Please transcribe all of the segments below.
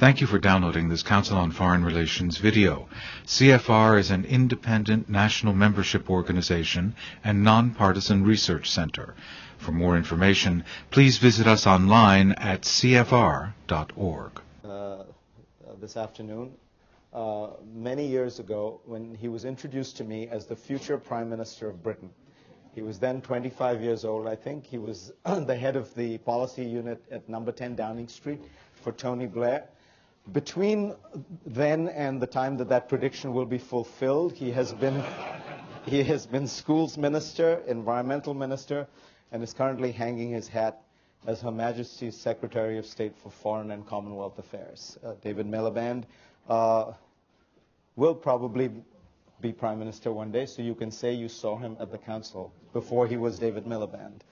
Thank you for downloading this Council on Foreign Relations video. CFR is an independent national membership organization and nonpartisan research center. For more information, please visit us online at cfr.org. This afternoon, many years ago, when he was introduced to me as the future Prime Minister of Britain. He was then 25 years old, I think. He was the head of the policy unit at number 10 Downing Street for Tony Blair. Between then and the time that that prediction will be fulfilled, he has been schools minister, environmental minister, and is currently hanging his hat as Her Majesty's Secretary of State for Foreign and Commonwealth Affairs. David Miliband will probably be Prime Minister one day, so you can say you saw him at the Council before he was David Miliband.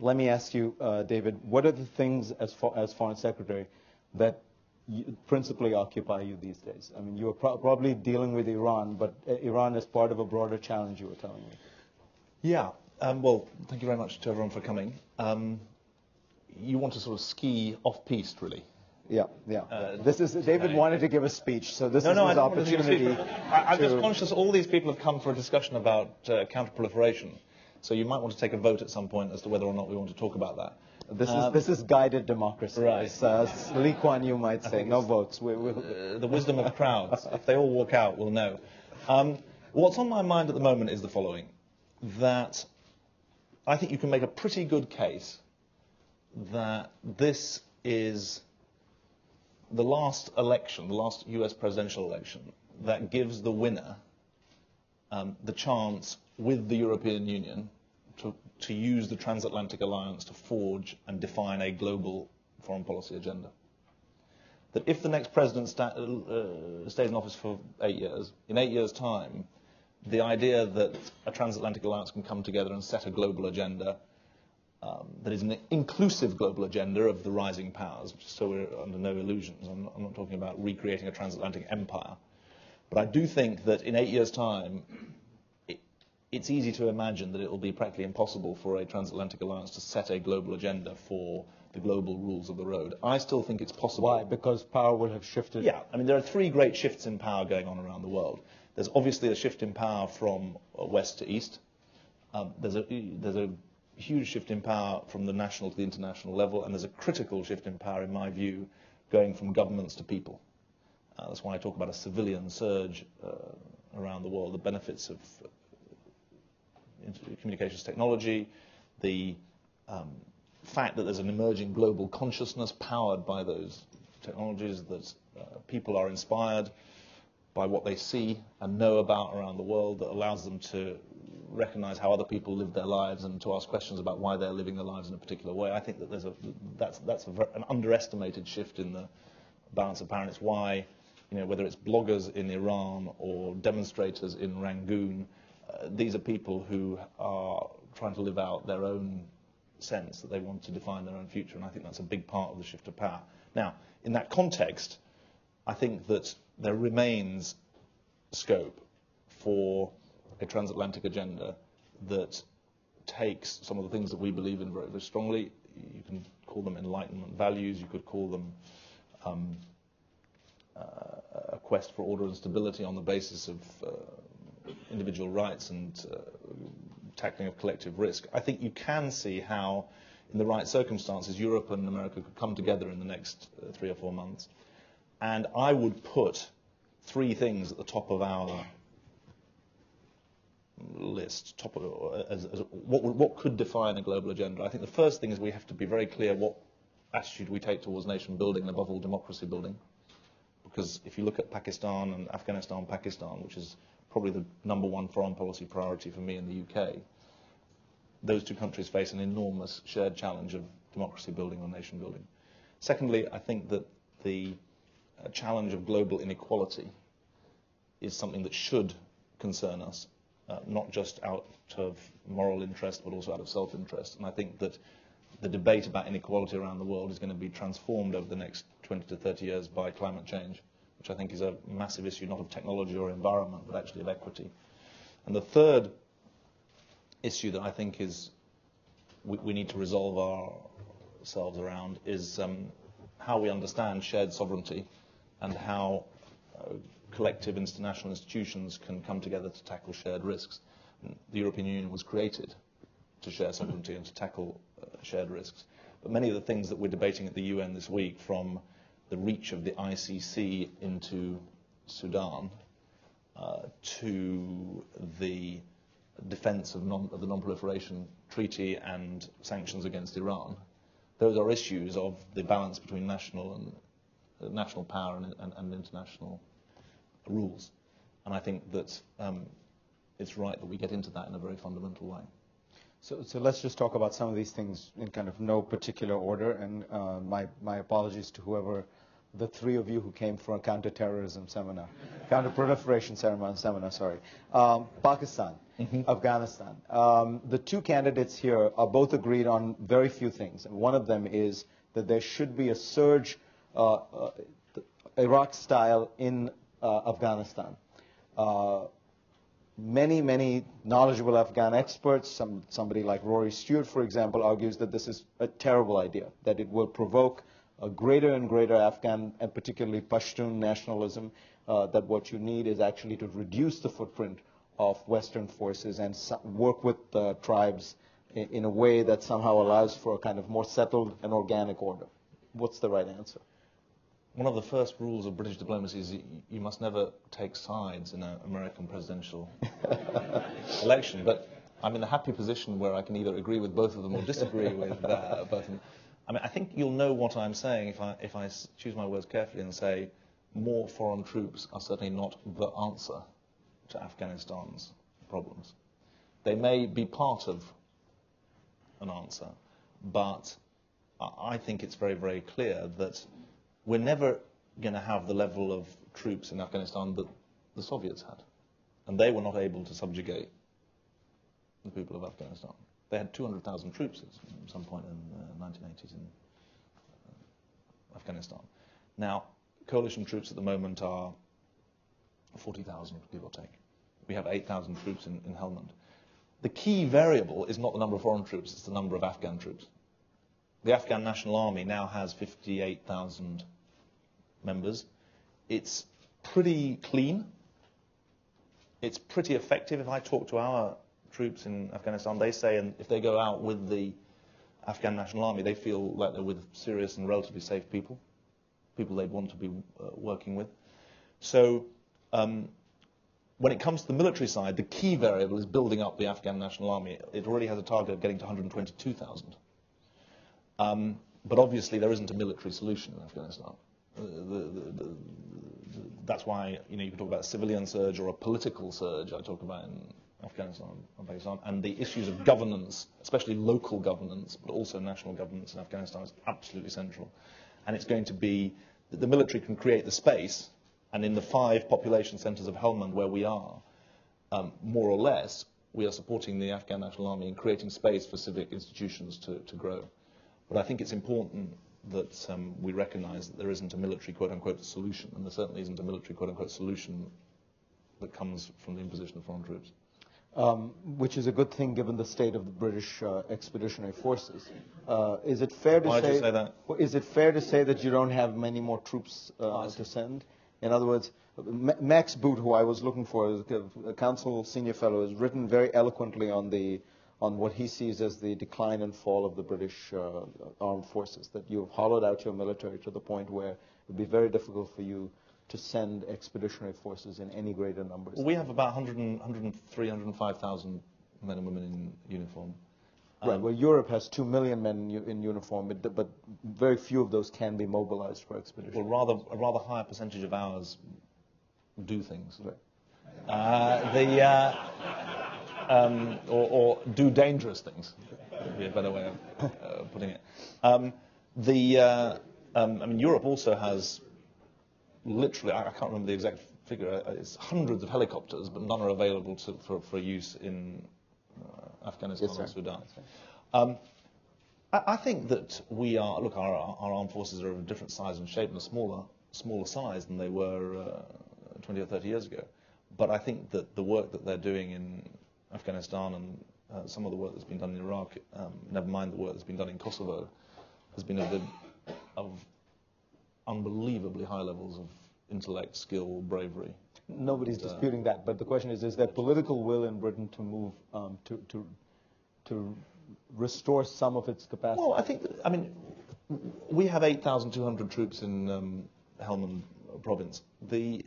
Let me ask you, David, what are the things as Foreign Secretary that principally occupy you these days? I mean, you are probably dealing with Iran, but Iran is part of a broader challenge, you were telling me. Yeah. Well, thank you very much to everyone for coming. You want to sort of ski off-piste, really. Yeah. This is David wanted to give a speech, so this is his opportunity. I'm just conscious all these people have come for a discussion about counter-proliferation. So you might want to take a vote at some point as to whether or not we want to talk about that. This is guided democracy, right? As Lee Kuan Yew might say, no votes. The wisdom of crowds. If they all walk out, we'll know. What's on my mind at the moment is the following: that I think you can make a pretty good case that this is the last election, the last US presidential election, that gives the winner the chance with the European Union to use the transatlantic alliance to forge and define a global foreign policy agenda. That if the next president stays in office for 8 years, in 8 years' time, the idea that a transatlantic alliance can come together and set a global agenda that is an inclusive global agenda of the rising powers, so we're under no illusions. I'm not talking about recreating a transatlantic empire. But I do think that in 8 years' time, it's easy to imagine that it will be practically impossible for a transatlantic alliance to set a global agenda for the global rules of the road. I still think it's possible. Why? Because power will have shifted? Yeah. I mean, there are three great shifts in power going on around the world. There's obviously a shift in power from west to east. There's a huge shift in power from the national to the international level, and there's a critical shift in power, in my view, going from governments to people. That's why I talk about a civilian surge around the world, the benefits of communications technology, the fact that there's an emerging global consciousness powered by those technologies, that people are inspired by what they see and know about around the world, that allows them to recognize how other people live their lives and to ask questions about why they're living their lives in a particular way. I think that that's an underestimated shift in the balance of power, and it's why, whether it's bloggers in Iran or demonstrators in Rangoon, these are people who are trying to live out their own sense that they want to define their own future, and I think that's a big part of the shift of power. Now, in that context, I think that there remains scope for a transatlantic agenda that takes some of the things that we believe in very, very strongly. You can call them Enlightenment values, you could call them a quest for order and stability on the basis of individual rights and tackling of collective risk. I think you can see how, in the right circumstances, Europe and America could come together in the next 3 or 4 months. And I would put 3 things at the top of our list, what could define a global agenda. I think the first thing is we have to be very clear what attitude we take towards nation building and above all democracy building. Because if you look at Pakistan and Afghanistan, Pakistan, which is probably the #1 foreign policy priority for me in the UK, those 2 countries face an enormous shared challenge of democracy building or nation building. Secondly, I think that the challenge of global inequality is something that should concern us, not just out of moral interest, but also out of self-interest. And I think that the debate about inequality around the world is going to be transformed over the next 20 to 30 years by climate change, which I think is a massive issue, not of technology or environment, but actually of equity. And the third issue that I think is we need to resolve ourselves around is how we understand shared sovereignty and how collective international institutions can come together to tackle shared risks. The European Union was created to share sovereignty and to tackle shared risks. But many of the things that we're debating at the UN this week, from the reach of the ICC into Sudan to the defense of the Non-Proliferation Treaty and sanctions against Iran, those are issues of the balance between national power and international rules. And I think that it's right that we get into that in a very fundamental way. So let's just talk about some of these things in kind of no particular order. And my apologies to whoever, the three of you who came for a counterterrorism seminar, counter-proliferation seminar, sorry. Pakistan, Afghanistan. The two candidates here are both agreed on very few things. And one of them is that there should be a surge, Iraq-style, in Afghanistan. Many knowledgeable Afghan experts, somebody like Rory Stewart, for example, argues that this is a terrible idea, that it will provoke a greater and greater Afghan and particularly Pashtun nationalism, that what you need is actually to reduce the footprint of Western forces and work with the tribes in a way that somehow allows for a kind of more settled and organic order. What's the right answer? One of the first rules of British diplomacy is you must never take sides in an American presidential election. But I'm in a happy position where I can either agree with both of them or disagree with both of them. I mean, I think you'll know what I'm saying if I choose my words carefully and say more foreign troops are certainly not the answer to Afghanistan's problems. They may be part of an answer, but I think it's very, very clear that we're never going to have the level of troops in Afghanistan that the Soviets had. And they were not able to subjugate the people of Afghanistan. They had 200,000 troops at some point in the 1980s in Afghanistan. Now, coalition troops at the moment are 40,000, give or take. We have 8,000 troops in Helmand. The key variable is not the number of foreign troops, it's the number of Afghan troops. The Afghan National Army now has 58,000 members. It's pretty clean. It's pretty effective. If I talk to our troops in Afghanistan, they say, and if they go out with the Afghan National Army, they feel like they're with serious and relatively safe people they'd want to be working with. So when it comes to the military side, the key variable is building up the Afghan National Army. It already has a target of getting to 122,000. But obviously there isn't a military solution in Afghanistan. That's why you can talk about a civilian surge or a political surge. I talk about in Afghanistan and Pakistan, and the issues of governance, especially local governance, but also national governance in Afghanistan, is absolutely central. And it's going to be that the military can create the space, and in the 5 population centres of Helmand where we are, more or less, we are supporting the Afghan National Army in creating space for civic institutions to grow. But I think it's important that we recognise that there isn't a military quote-unquote solution, and there certainly isn't a military quote-unquote solution that comes from the imposition of foreign troops. Which is a good thing given the state of the British expeditionary forces. Is it fair to Why did you say that? Is it fair to say that you don't have many more troops to send? In other words, Max Boot, who I was looking for, a council senior fellow, has written very eloquently on what he sees as the decline and fall of the British armed forces, that you've hollowed out your military to the point where it would be very difficult for you to send expeditionary forces in any greater numbers. Well, we have about 103,000, 105,000 men and women in uniform. Right, well, Europe has 2 million men in uniform, but very few of those can be mobilized for expedition. Well, a rather higher percentage of ours do things. Right. Or do dangerous things, would be a better way of putting it. I mean, Europe also has literally, I can't remember the exact figure, it's hundreds of helicopters, but none are available for use in Afghanistan or Sudan. I think that we are, look, our armed forces are of a different size and shape and a smaller size than they were 20 or 30 years ago. But I think that the work that they're doing in Afghanistan and some of the work that's been done in Iraq, never mind the work that's been done in Kosovo, has been of unbelievably high levels of intellect, skill, bravery. Nobody's disputing that, but the question is there political will in Britain to move to restore some of its capacity? Well, I mean, we have 8,200 troops in Helmand province. The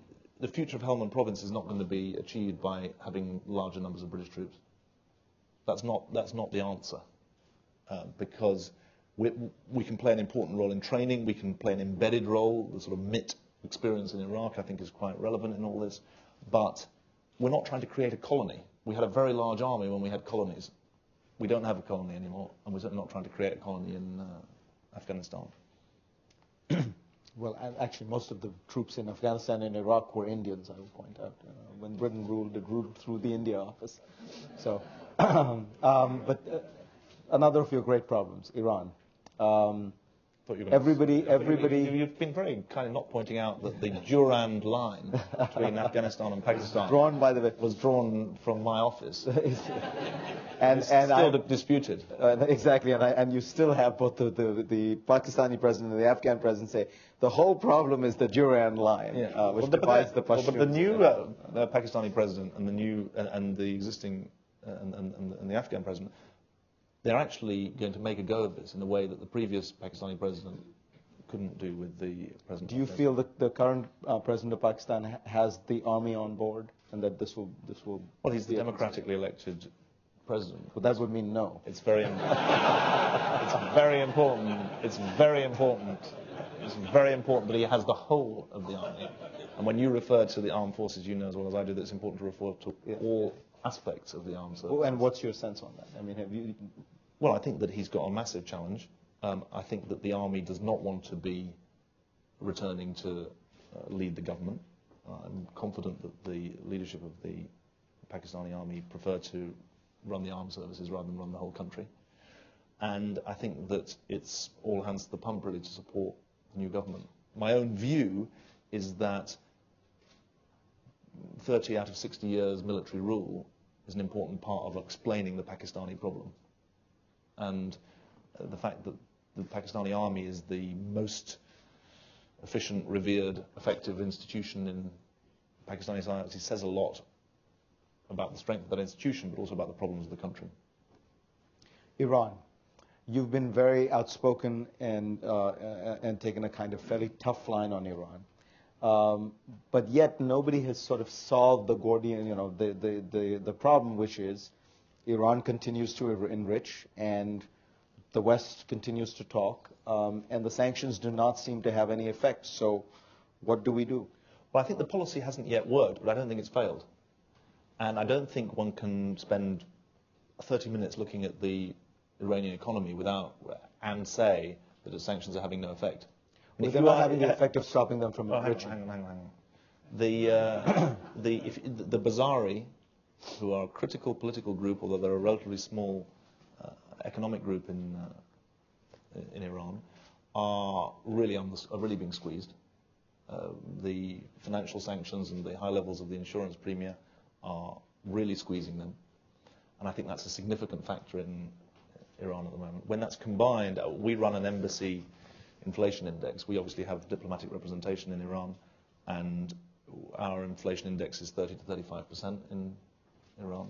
future of Helmand province is not going to be achieved by having larger numbers of British troops. That's not the answer, because we can play an important role in training. We can play an embedded role. The sort of MIT experience in Iraq, I think, is quite relevant in all this. But we're not trying to create a colony. We had a very large army when we had colonies. We don't have a colony anymore, and we're certainly not trying to create a colony in Afghanistan. Well, and actually, most of the troops in Afghanistan and Iraq were Indians, I would point out. When Britain ruled, it ruled through the India office. So, but another of your great problems, Iran. Everybody. You've been very kind of not pointing out that the Durand line between Afghanistan and Pakistan drawn, by the way, was drawn from my office. and still disputed. Exactly, and you still have both the Pakistani president and the Afghan president say the whole problem is the Durand line, which divides the Pashtuns. But the new Pakistani president and the new and the existing and the Afghan president, they're actually going to make a go of this in a way that the previous Pakistani president couldn't do with the present. Do you feel that the current president of Pakistan has the army on board, and that this will? Well, he's the democratically elected president. Well, that would mean no. It's very it's very important. It's very important. It's very important that he has the whole of the army. And when you refer to the armed forces, you know as well as I do that it's important to refer to all aspects of the armed services. Well, and what's your sense on that? I mean, have you? Well, I think that he's got a massive challenge. I think that the army does not want to be returning to lead the government. I'm confident that the leadership of the Pakistani army prefer to run the armed services rather than run the whole country. And I think that it's all hands to the pump really to support the new government. My own view is that 30 out of 60 years military rule is an important part of explaining the Pakistani problem. And the fact that the Pakistani army is the most efficient, revered, effective institution in Pakistani society says a lot about the strength of that institution, but also about the problems of the country. Iran. You've been very outspoken and taken a kind of fairly tough line on Iran. But yet nobody has sort of solved the Gordian, the problem, which is Iran continues to enrich and the West continues to talk, and the sanctions do not seem to have any effect. So what do we do? Well, I think the policy hasn't yet worked, but I don't think it's failed. And I don't think one can spend 30 minutes looking at the Iranian economy and say that the sanctions are having no effect. Well, they're not having the effect of stopping them from enriching. Hang on. The Bazari, who are a critical political group, although they're a relatively small economic group in Iran, are really being squeezed. The financial sanctions and the high levels of the insurance premia are really squeezing them, and I think that's a significant factor in Iran at the moment. When that's combined, we run an embassy inflation index. We obviously have diplomatic representation in Iran, and our inflation index is 30 to 35% in Iran.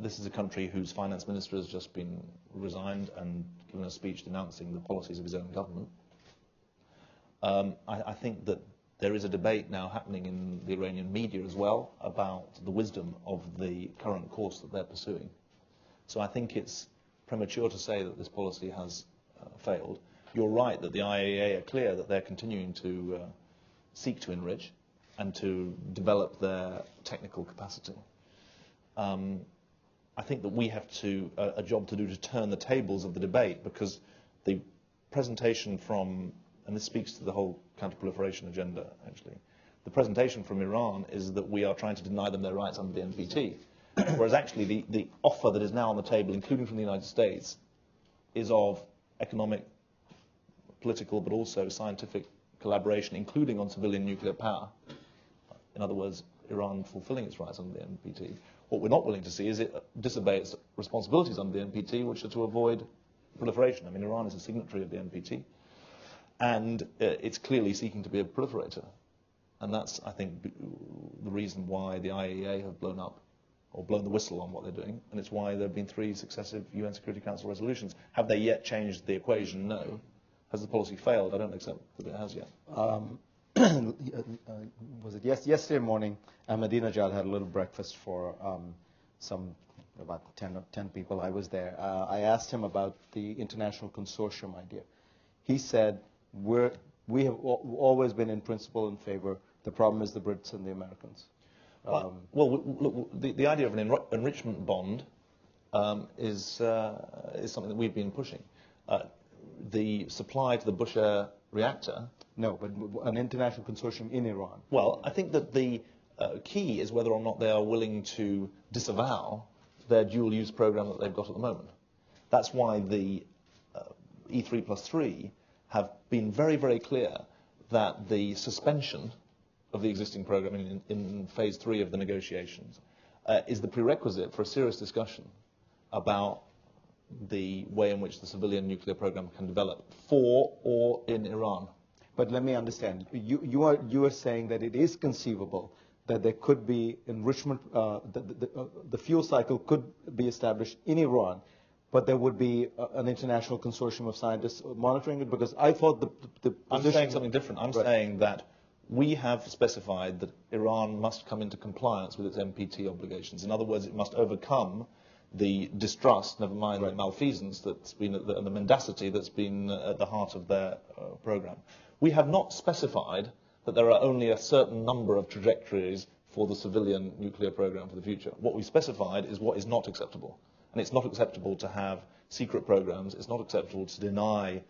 This is a country whose finance minister has just been resigned and given a speech denouncing the policies of his own government. I think that there is a debate now happening in the Iranian media as well about the wisdom of the current course that they're pursuing. So I think it's premature to say that this policy has failed. You're right that the IAEA are clear that they're continuing to seek to enrich and to develop their technical capacity. I think that we have a job to do to turn the tables of the debate, because the presentation from, and this speaks to the whole counter-proliferation agenda actually, the presentation from Iran is that we are trying to deny them their rights under the NPT, whereas actually the offer that is now on the table, including from the United States, is of economic, political, but also scientific collaboration, including on civilian nuclear power. In other words, Iran fulfilling its rights under the NPT. What we're not willing to see is it disobey its responsibilities under the NPT, which are to avoid proliferation. I mean, Iran is a signatory of the NPT. and it's clearly seeking to be a proliferator. And that's, I think, the reason why the IAEA have blown up, or blown the whistle on what they're doing, and it's why there have been 3 successive UN Security Council resolutions. Have they yet changed the equation? No. Has the policy failed? I don't accept that it has yet. Was it yesterday morning, Ahmadinejad had a little breakfast for about 10 people. I was there. I asked him about the international consortium idea. He said, we have always been in principle in favor. The problem is the Brits and the Americans. Well, look, the idea of an enrichment bond is something that we've been pushing. The supply to the Bushehr reactor. No, but an international consortium in Iran. Well, I think that the key is whether or not they are willing to disavow their dual-use program that they've got at the moment. That's why the E3+3 have been very, very clear that the suspension of the existing program in phase 3 of the negotiations is the prerequisite for a serious discussion about the way in which the civilian nuclear program can develop for or in Iran. But let me understand. You are saying that it is conceivable that there could be enrichment, the fuel cycle could be established in Iran, but there would be an international consortium of scientists monitoring it? Because I thought the I'm saying something different. I'm saying that we have specified that Iran must come into compliance with its NPT obligations. In other words, it must overcome the distrust, never mind the malfeasance that's been and the mendacity that's been at the heart of their program. We have not specified that there are only a certain number of trajectories for the civilian nuclear program for the future. What we specified is what is not acceptable. And it's not acceptable to have secret programs. It's not acceptable to deny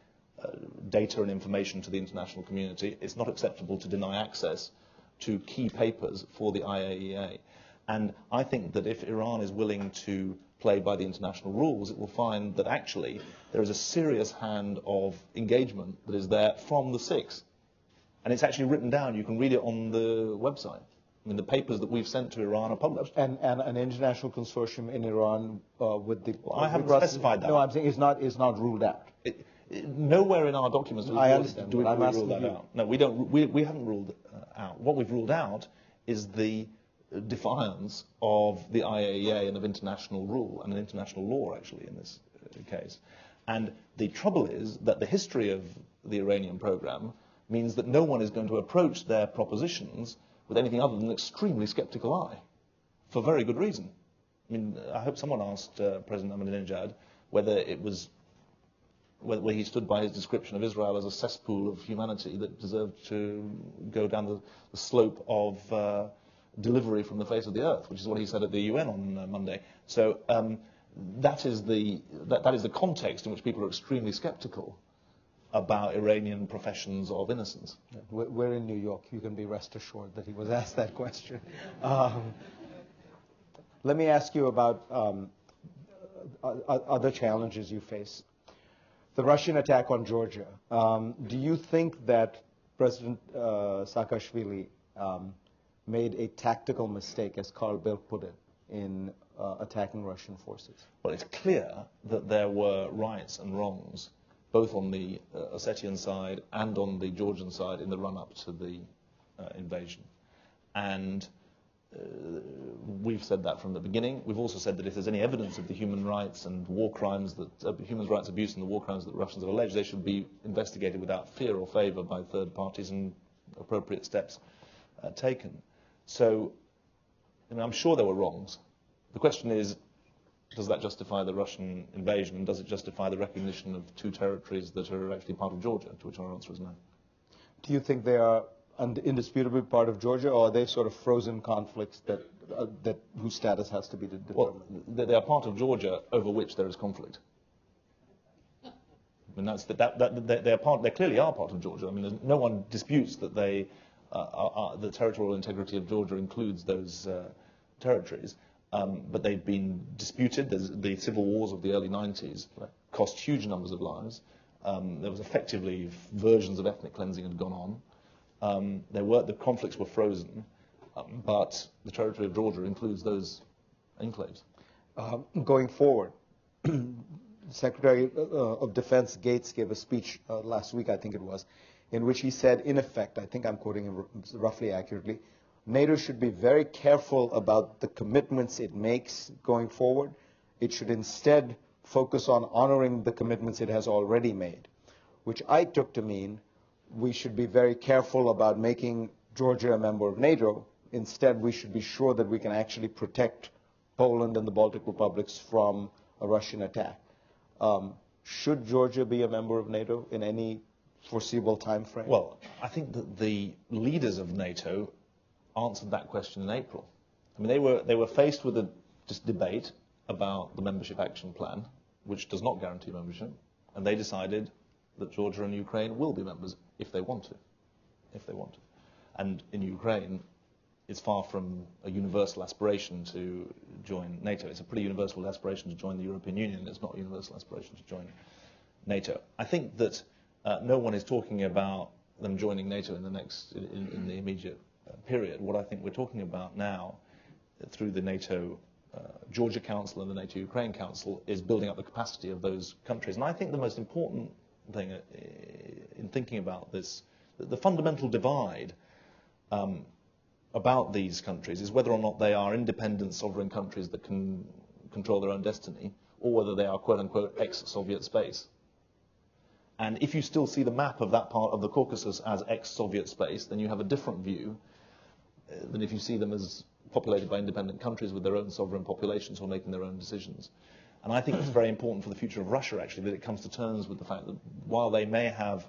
data and information to the international community. It's not acceptable to deny access to key papers for the IAEA. And I think that if Iran is willing to play by the international rules, it will find that actually there is a serious hand of engagement that is there from the six. And it's actually written down. You can read it on the website. I mean, the papers that we've sent to Iran are published. And an international consortium in Iran with the... Well, I haven't specified that. No, I'm saying is not ruled out. Nowhere in our documents do we rule that out. No, we don't. We haven't ruled out. What we've ruled out is the defiance of the IAEA and of international rule and international law, actually, in this case. And the trouble is that the history of the Iranian program means that no one is going to approach their propositions with anything other than an extremely skeptical eye, for very good reason. I mean, I hope someone asked President Ahmadinejad whether he stood by his description of Israel as a cesspool of humanity that deserved to go down the slope of delivery from the face of the earth, which is what he said at the UN on Monday. So that is the context in which people are extremely skeptical about Iranian professions of innocence. We're in New York. You can be rest assured that he was asked that question. Let me ask you about other challenges you face. The Russian attack on Georgia. Do you think that President Saakashvili made a tactical mistake, as Carl Bildt put it, in attacking Russian forces? Well, it's clear that there were rights and wrongs, both on the Ossetian side and on the Georgian side, in the run-up to the invasion. And we've said that from the beginning. We've also said that if there's any evidence of the human rights and war crimes, human rights abuse and the war crimes that the Russians have alleged, they should be investigated without fear or favour by third parties and appropriate steps taken. So, I'm sure there were wrongs. The question is, does that justify the Russian invasion, and does it justify the recognition of two territories that are actually part of Georgia, to which our answer is no. Do you think they are indisputably part of Georgia, or are they sort of frozen conflicts that whose status has to be determined? Well, they are part of Georgia over which there is conflict. I mean, they clearly are part of Georgia. I mean, no one disputes that the territorial integrity of Georgia includes those territories. But they've been disputed. The civil wars of the early 90s cost huge numbers of lives. There was effectively versions of ethnic cleansing had gone on. The conflicts were frozen, but the territory of Georgia includes those enclaves. Going forward, Secretary of Defense Gates gave a speech last week, I think it was, in which he said, in effect, I think I'm quoting him roughly accurately, NATO should be very careful about the commitments it makes going forward. It should instead focus on honoring the commitments it has already made, which I took to mean we should be very careful about making Georgia a member of NATO. Instead, we should be sure that we can actually protect Poland and the Baltic republics from a Russian attack. Should Georgia be a member of NATO in any foreseeable time frame? Well, I think that the leaders of NATO answered that question in April. I mean, they were faced with this debate about the membership action plan, which does not guarantee membership, and they decided that Georgia and Ukraine will be members if they want to. And in Ukraine, it's far from a universal aspiration to join NATO. It's a pretty universal aspiration to join the European Union. It's not a universal aspiration to join NATO. I think that no one is talking about them joining NATO in the immediate period. What I think we're talking about now, through the NATO Georgia Council and the NATO Ukraine Council, is building up the capacity of those countries. And I think the most important thing in thinking about this, the fundamental divide about these countries is whether or not they are independent sovereign countries that can control their own destiny, or whether they are quote-unquote ex-Soviet space. And if you still see the map of that part of the Caucasus as ex-Soviet space, then you have a different view than if you see them as populated by independent countries with their own sovereign populations who are making their own decisions. And I think it's very important for the future of Russia, actually, that it comes to terms with the fact that while they may have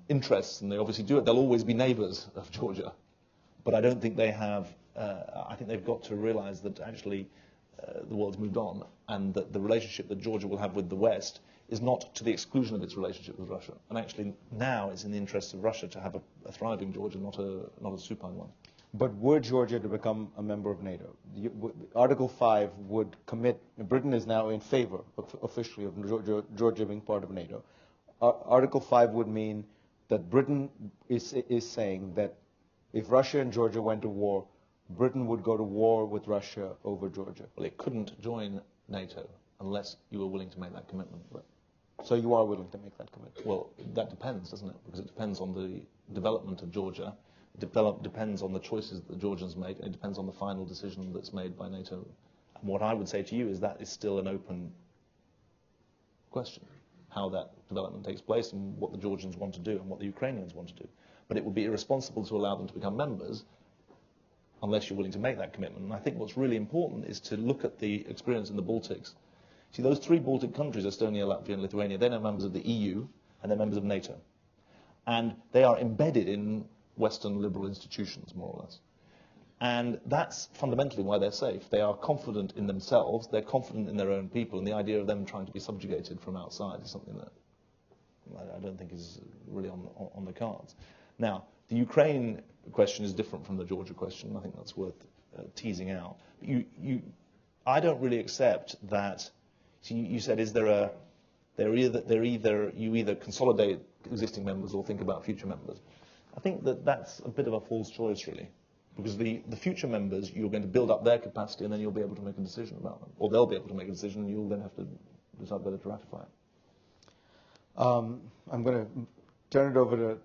interests, and they obviously do it, they'll always be neighbors of Georgia. But I don't think they have, I think they've got to realize that actually the world's moved on, and that the relationship that Georgia will have with the West is not to the exclusion of its relationship with Russia. And actually now it's in the interests of Russia to have a thriving Georgia, not a supine one. But were Georgia to become a member of NATO, Article 5 would commit, Britain is now in favor officially of Georgia being part of NATO. Article 5 would mean that Britain is saying that if Russia and Georgia went to war, Britain would go to war with Russia over Georgia. Well, it couldn't join NATO unless you were willing to make that commitment. So you are willing to make that commitment? Well, that depends, doesn't it? Because it depends on the development of Georgia. It depends on the choices that the Georgians make, and it depends on the final decision that's made by NATO. And what I would say to you is that is still an open question, how that development takes place and what the Georgians want to do and what the Ukrainians want to do. But it would be irresponsible to allow them to become members unless you're willing to make that commitment. And I think what's really important is to look at the experience in the Baltics. See, those three Baltic countries, Estonia, Latvia and Lithuania, they're now members of the EU and they're members of NATO. And they are embedded in Western liberal institutions, more or less. And that's fundamentally why they're safe. They are confident in themselves, they're confident in their own people, and the idea of them trying to be subjugated from outside is something that I don't think is really on the cards. Now, the Ukraine question is different from the Georgia question. I think that's worth teasing out. I don't really accept that. So you said, is there you either consolidate existing members or think about future members. I think that that's a bit of a false choice, really, because the future members, you're going to build up their capacity, and then you'll be able to make a decision about them, or they'll be able to make a decision, and you'll then have to decide whether to ratify it. I'm going to turn it over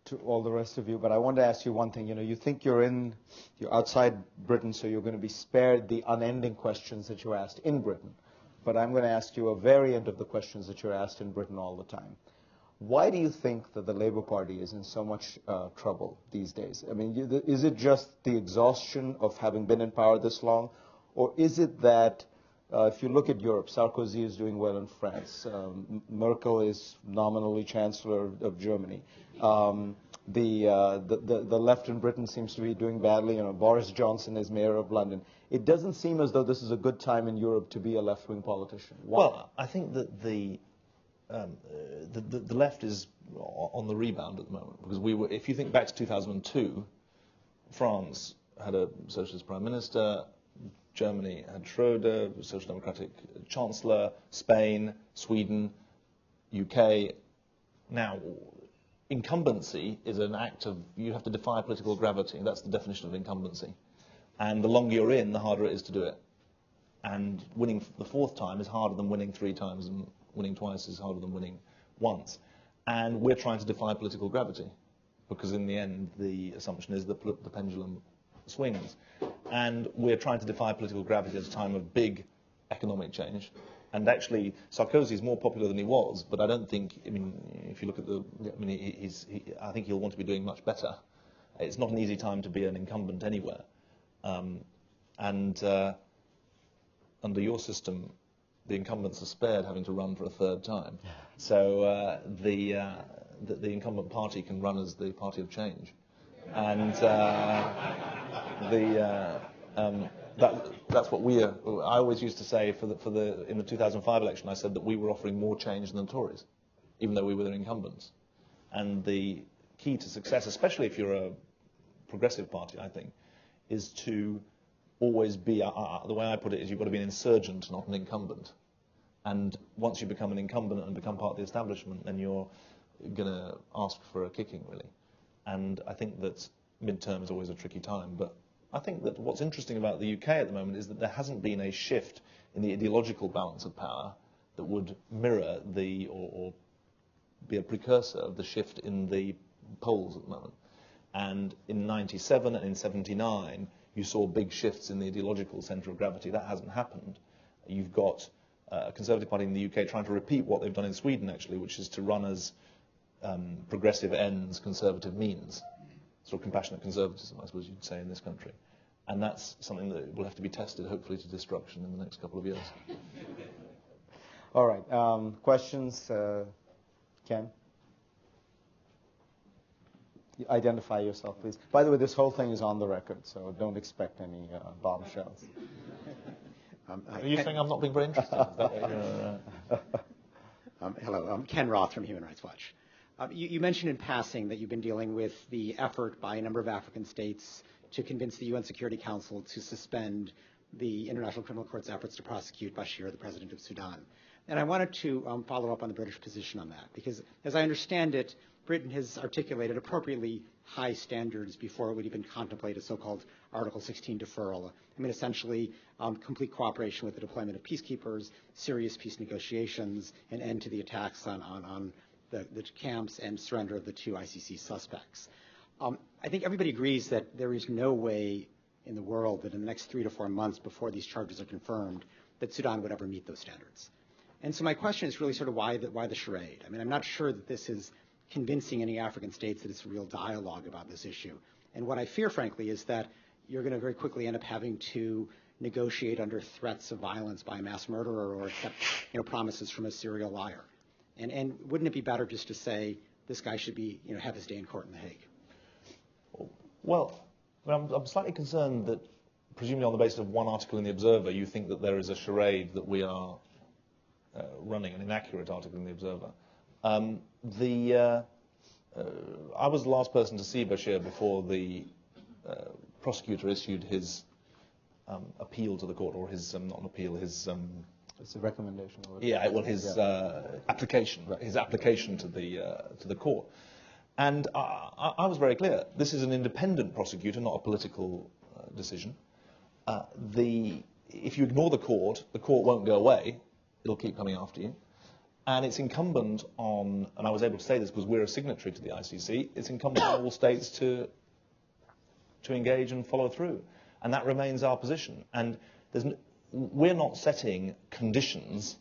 to all the rest of you, but I want to ask you one thing. You know, you think you're outside Britain, so you're going to be spared the unending questions that you're asked in Britain. But I'm going to ask you a variant of the questions that you're asked in Britain all the time. Why do you think that the Labour Party is in so much trouble these days? I mean, is it just the exhaustion of having been in power this long, or is it that if you look at Europe, Sarkozy is doing well in France, Merkel is nominally Chancellor of Germany, the left in Britain seems to be doing badly. You know, Boris Johnson is mayor of London. It doesn't seem as though this is a good time in Europe to be a left-wing politician. Why? Well, I think that the left is on the rebound at the moment, because if you think back to 2002, France had a socialist prime minister, Germany had Schroeder, social democratic chancellor, Spain, Sweden, UK. Now, incumbency is an act of, you have to defy political gravity. That's the definition of incumbency. And the longer you're in, the harder it is to do it. And winning the fourth time is harder than winning 3 times, and winning twice is harder than winning once. And we're trying to defy political gravity, because in the end, the assumption is that the pendulum swings. And we're trying to defy political gravity at a time of big economic change. And actually, Sarkozy is more popular than he was, but I don't think, I mean, if you look at I think he'll want to be doing much better. It's not an easy time to be an incumbent anywhere. Under your system, the incumbents are spared having to run for a third time. So the incumbent party can run as the party of change. And that's what we are. I always used to say in the 2005 election, I said that we were offering more change than the Tories, even though we were the incumbents. And the key to success, especially if you're a progressive party, I think, is to always be, the way I put it is you've got to be an insurgent, not an incumbent. And once you become an incumbent and become part of the establishment, then you're going to ask for a kicking, really. And I think that midterm is always a tricky time. But I think that what's interesting about the UK at the moment is that there hasn't been a shift in the ideological balance of power that would mirror or be a precursor of the shift in the polls at the moment. And in 97 and in 79, you saw big shifts in the ideological centre of gravity. That hasn't happened. You've got a Conservative Party in the UK trying to repeat what they've done in Sweden, actually, which is to run as progressive ends, conservative means. Sort of compassionate conservatism, I suppose you'd say, in this country. And that's something that will have to be tested, hopefully, to destruction in the next couple of years. All right. Questions? Ken? Identify yourself, please. By the way, this whole thing is on the record, so don't expect any bombshells. Are you saying I'm not being very interested? Hello, I'm Ken Roth from Human Rights Watch. You mentioned in passing that you've been dealing with the effort by a number of African states to convince the UN Security Council to suspend the International Criminal Court's efforts to prosecute Bashir, the president of Sudan. And I wanted to follow up on the British position on that, because as I understand it, Britain has articulated appropriately high standards before it would even contemplate a so-called Article 16 deferral. I mean, essentially, complete cooperation with the deployment of peacekeepers, serious peace negotiations, an end to the attacks on the camps, and surrender of the 2 ICC suspects. I think everybody agrees that there is no way in the world that in the next 3 to 4 months before these charges are confirmed that Sudan would ever meet those standards. And so my question is really sort of why the charade? I mean, I'm not sure that this is convincing any African states that it's a real dialogue about this issue. And what I fear, frankly, is that you're going to very quickly end up having to negotiate under threats of violence by a mass murderer or accept promises from a serial liar. And wouldn't it be better just to say this guy should be have his day in court in The Hague? Well, I'm slightly concerned that, presumably on the basis of one article in The Observer, you think that there is a charade that we are running, an inaccurate article in The Observer. I was the last person to see Bashir before the prosecutor issued his appeal to the court, or his not an appeal, his it's a recommendation. Yeah, well, his application, right, his application to the court, and I was very clear. This is an independent prosecutor, not a political decision. If you ignore the court won't go away. It'll keep coming after you. And it's incumbent on, and I was able to say this because we're a signatory to the ICC, it's incumbent on all states to engage and follow through. And that remains our position. And we're not setting conditions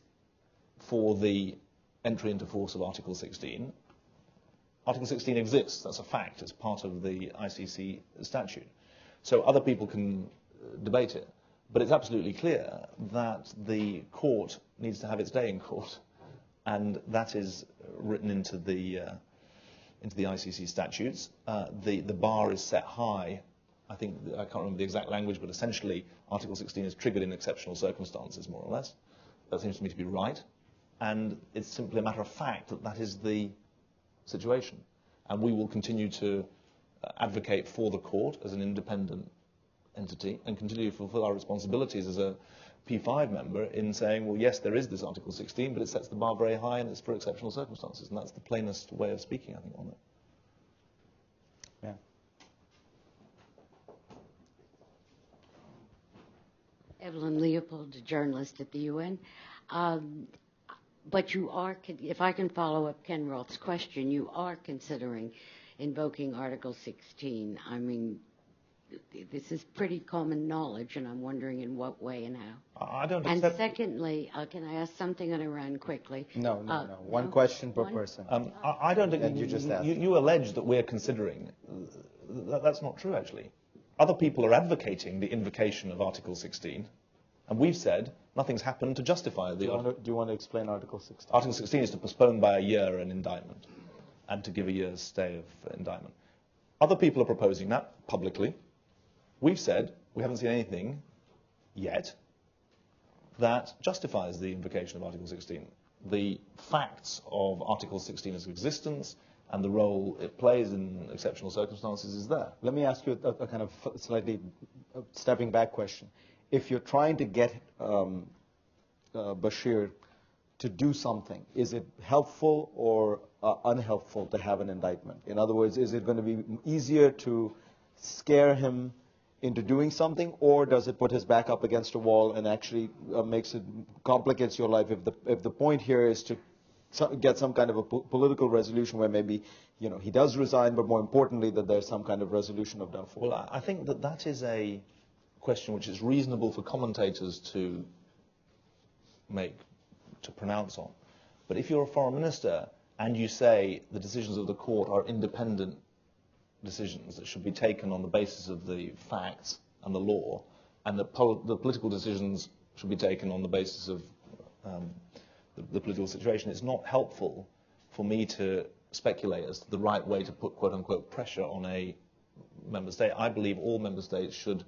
for the entry into force of Article 16. Article 16 exists, that's a fact, it's part of the ICC statute. So other people can debate it. But it's absolutely clear that the court needs to have its day in court. And that is written into the ICC statutes. The bar is set high. I think, I can't remember the exact language, but essentially Article 16 is triggered in exceptional circumstances, more or less. That seems to me to be right. And it's simply a matter of fact that that is the situation. And we will continue to advocate for the court as an independent entity and continue to fulfill our responsibilities as a P5 member in saying, well, yes, there is this Article 16, but it sets the bar very high and it's for exceptional circumstances. And that's the plainest way of speaking, I think, on it. Evelyn Leopold, a journalist at the UN. But you are, if I can follow up Ken Roth's question, you are considering invoking Article 16. I mean, this is pretty common knowledge, and I'm wondering in what way and how. I don't And accept... secondly, can I ask something on Iran quickly? No. One question per person. I don't think And you just asked. you allege that we're considering. That's not true, actually. Other people are advocating the invocation of Article 16, and we've said nothing's happened to justify the... Do you want to explain Article 16? Article 16 is to postpone by a year an indictment and to give a year's stay of indictment. Other people are proposing that publicly. We've said we haven't seen anything yet that justifies the invocation of Article 16. The facts of Article 16's existence and the role it plays in exceptional circumstances is there. Let me ask you a kind of slightly stepping back question. If you're trying to get Bashir to do something, is it helpful or unhelpful to have an indictment? In other words, is it going to be easier to scare him into doing something, or does it put his back up against a wall and actually complicates your life? If the point here is to get some kind of a political resolution where maybe he does resign, but more importantly that there's some kind of resolution of Darfur. Well, I think that is a question which is reasonable for commentators to pronounce on. But if you're a foreign minister and you say the decisions of the court are independent decisions that should be taken on the basis of the facts and the law, and that the political decisions should be taken on the basis of the political situation, it's not helpful for me to speculate as to the right way to put quote-unquote pressure on a member state. I believe all member states should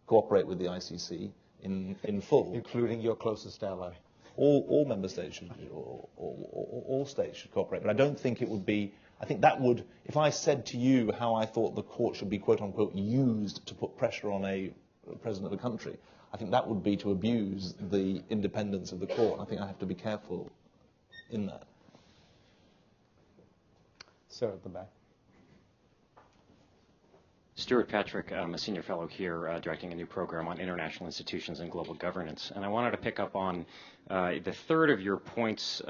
cooperate with the ICC in full. Including your closest ally. All member states should, all states should cooperate. But I don't think it would be, I think that would, if I said to you how I thought the court should be quote-unquote used to put pressure on a president of a country, I think that would be to abuse the independence of the court. I think I have to be careful in that. Sir, at the back. Stuart Patrick, I'm a senior fellow here directing a new program on international institutions and global governance. And I wanted to pick up on the third of your points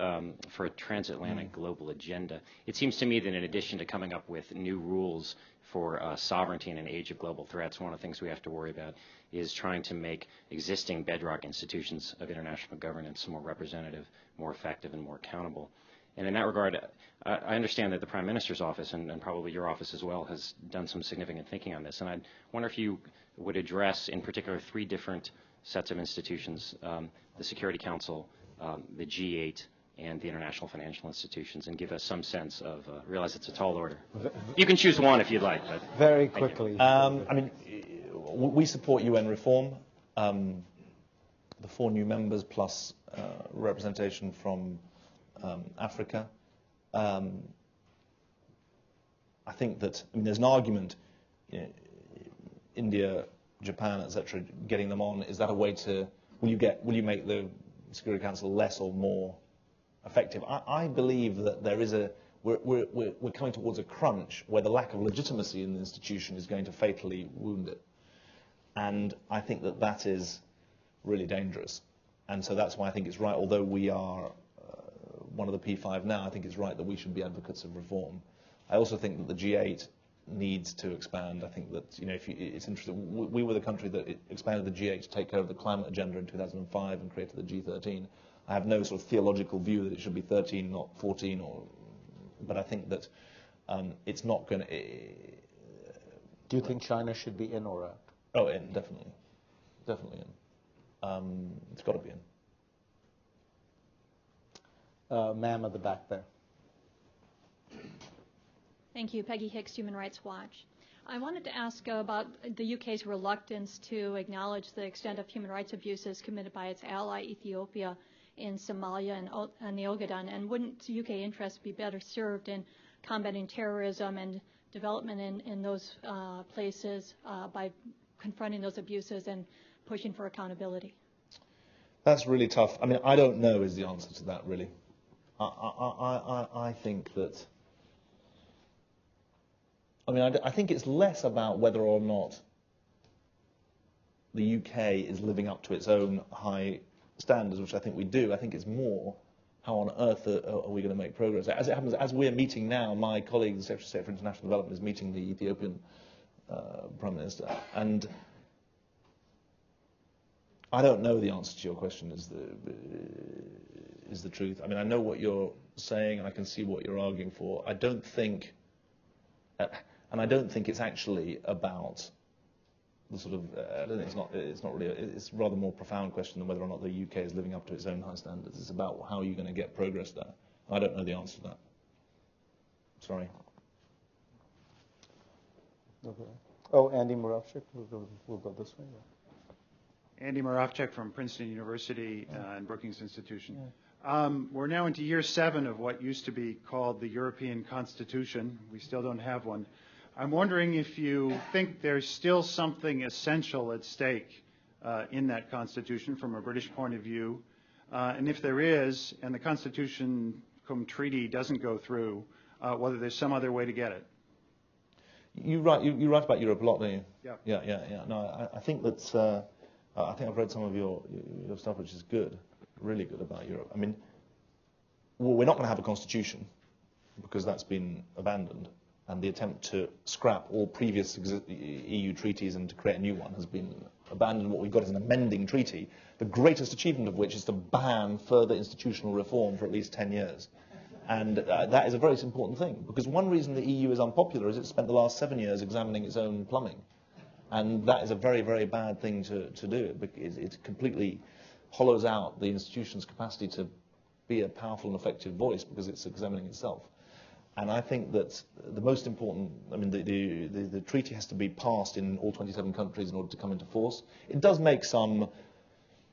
for a transatlantic global agenda. It seems to me that in addition to coming up with new rules for sovereignty in an age of global threats, one of the things we have to worry about is trying to make existing bedrock institutions of international governance more representative, more effective, and more accountable. And in that regard, I understand that the Prime Minister's office, and probably your office as well, has done some significant thinking on this. And I wonder if you would address, in particular, three different sets of institutions, the Security Council, the G8, and the international financial institutions, and give us some sense of, realize it's a tall order. You can choose one if you'd like. But very quickly. I mean, we support UN reform. The 4 new members plus representation from Africa. I think that, there's an argument, India, Japan, etc., getting them on, is that a way to, will you make the Security Council less or more effective? I believe that there is we're coming towards a crunch where the lack of legitimacy in the institution is going to fatally wound it. And I think that is really dangerous. And so that's why I think it's right, although we are one of the P5 now, I think it's right that we should be advocates of reform. I also think that the G8 needs to expand. I think that, it's interesting, we were the country that expanded the G8 to take care of the climate agenda in 2005 and created the G13. I have no sort of theological view that it should be 13, not 14, but I think that it's not going to... Do you think China should be in or out? Oh, in, definitely. Definitely in. It's got to be in. Ma'am at the back there. Thank you. Peggy Hicks, Human Rights Watch. I wanted to ask about the UK's reluctance to acknowledge the extent of human rights abuses committed by its ally Ethiopia in Somalia and the Ogaden, and wouldn't UK interests be better served in combating terrorism and development in those places by confronting those abuses and pushing for accountability? That's really tough. I don't know is the answer to that, really. I think that... I think it's less about whether or not the UK is living up to its own high standards, which I think we do. I think it's more how on earth are we going to make progress. As it happens, as we're meeting now, my colleague, the Secretary of State for International Development, is meeting the Ethiopian Prime Minister, and I don't know the answer to your question is the truth. I mean, I know what you're saying, and I can see what you're arguing for. I don't think, and I don't think it's actually about the sort of, I don't think it's not really, it's a rather more profound question than whether or not the UK is living up to its own high standards. It's about how you're going to get progress there. I don't know the answer to that. Sorry. Okay. Oh, Andy Moravchik, we'll go this way. Yeah. Andy Moravchik from Princeton University and Brookings Institution. We're now into year 7 of what used to be called the European Constitution. We still don't have one. I'm wondering if you think there's still something essential at stake in that Constitution from a British point of view, and if there is, and the Constitution cum treaty doesn't go through, whether there's some other way to get it. You write about Europe a lot, don't you? Yeah. Yeah. No, I think that I think I've read some of your stuff, which is good, really good about Europe. I mean, well, we're not going to have a constitution because that's been abandoned, and the attempt to scrap all previous EU treaties and to create a new one has been abandoned. What we've got is an amending treaty, the greatest achievement of which is to ban further institutional reform for at least 10 years. And that is a very important thing, because one reason the EU is unpopular is it spent the last 7 years examining its own plumbing. And that is a very, very bad thing to do. It completely hollows out the institution's capacity to be a powerful and effective voice because it's examining itself. And I think that the most important, I mean, the treaty has to be passed in all 27 countries in order to come into force. It does make some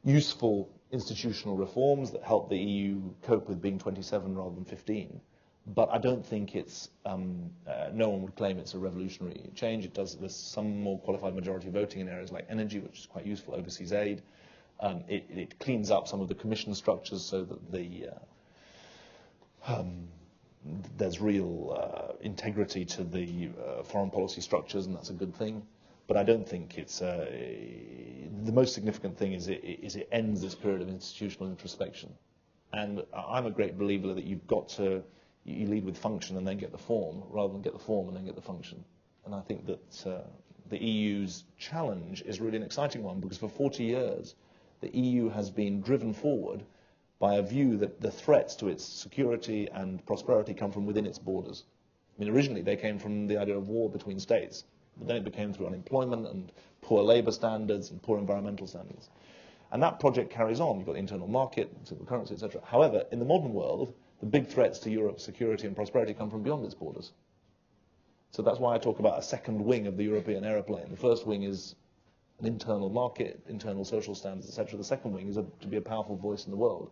useful institutional reforms that help the EU cope with being 27 rather than 15. But I don't think it's, no one would claim it's a revolutionary change. It does, there's some more qualified majority voting in areas like energy, which is quite useful, overseas aid. It cleans up some of the commission structures so that there's real integrity to the foreign policy structures, and that's a good thing. But I don't think it's the most significant thing is it ends this period of institutional introspection. And I'm a great believer that you've got to you lead with function and then get the form, rather than get the form and then get the function. And I think that the EU's challenge is really an exciting one, because for 40 years the EU has been driven forward by a view that the threats to its security and prosperity come from within its borders. I mean, originally they came from the idea of war between states, but then it became through unemployment and poor labour standards and poor environmental standards. And that project carries on. You've got the internal market, single currency, etc. However, in the modern world, the big threats to Europe's security and prosperity come from beyond its borders. So that's why I talk about a second wing of the European aeroplane. The first wing is an internal market, internal social standards, etc. The second wing is to be a powerful voice in the world.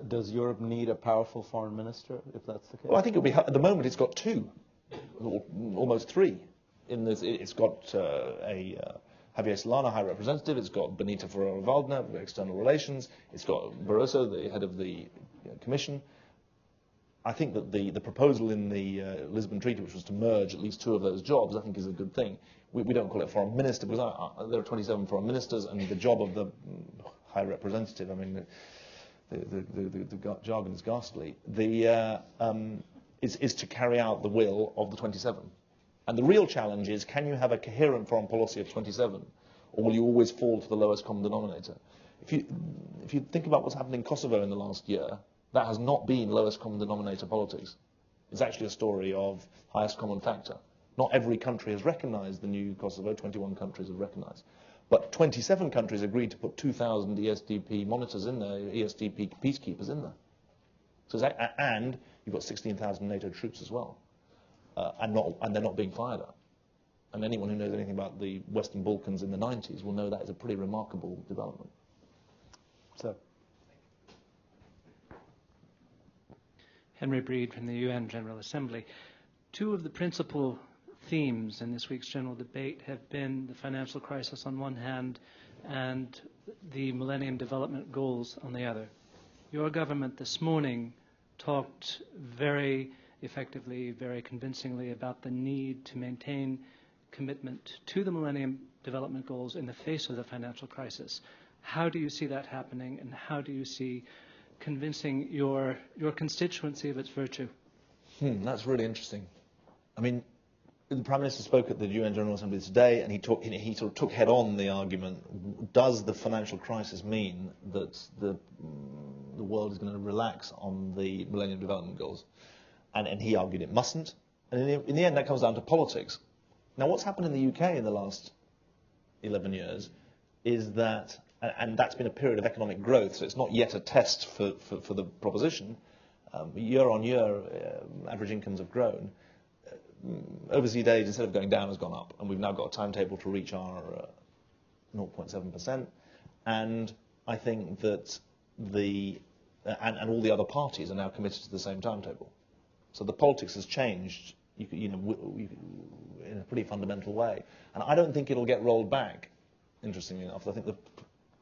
Does Europe need a powerful foreign minister, if that's the case? Well, I think it'll be, at the moment it's got 2, or almost 3. In this, it's got Javier Solana, High Representative. It's got Benita Ferrero-Waldner, External Relations. It's got Barroso, the head of the Commission. I think that the proposal in the Lisbon Treaty, which was to merge at least 2 of those jobs, I think is a good thing. We don't call it foreign minister, because there are 27 foreign ministers, and the job of the High Representative, I mean, the jargon is ghastly, is to carry out the will of the 27. And the real challenge is, can you have a coherent foreign policy of 27, or will you always fall to the lowest common denominator? If you think about what's happened in Kosovo in the last year, that has not been lowest common denominator politics. It's actually a story of highest common factor. Not every country has recognized the new Kosovo, 21 countries have recognized. But 27 countries agreed to put 2,000 ESDP monitors in there, ESDP peacekeepers in there. So and you've got 16,000 NATO troops as well. And they're not being fired at. And anyone who knows anything about the Western Balkans in the 90s will know that is a pretty remarkable development. So, Henry Breed from the UN General Assembly. 2 of the principal themes in this week's general debate have been the financial crisis on one hand and the Millennium Development Goals on the other. Your government this morning talked very effectively, very convincingly about the need to maintain commitment to the Millennium Development Goals in the face of the financial crisis. How do you see that happening, and how do you see convincing your constituency of its virtue? That's really interesting. I mean, the Prime Minister spoke at the UN General Assembly today, and he sort of took head on the argument, does the financial crisis mean that the world is going to relax on the Millennium Development Goals? And he argued it mustn't. And in the end, that comes down to politics. Now, what's happened in the UK in the last 11 years is that, and that's been a period of economic growth, so it's not yet a test for the proposition. Year on year, average incomes have grown. Overseas aid, instead of going down, has gone up, and we've now got a timetable to reach our 0.7%. And I think that and all the other parties are now committed to the same timetable. So the politics has changed, in a pretty fundamental way. And I don't think it'll get rolled back, interestingly enough. I think the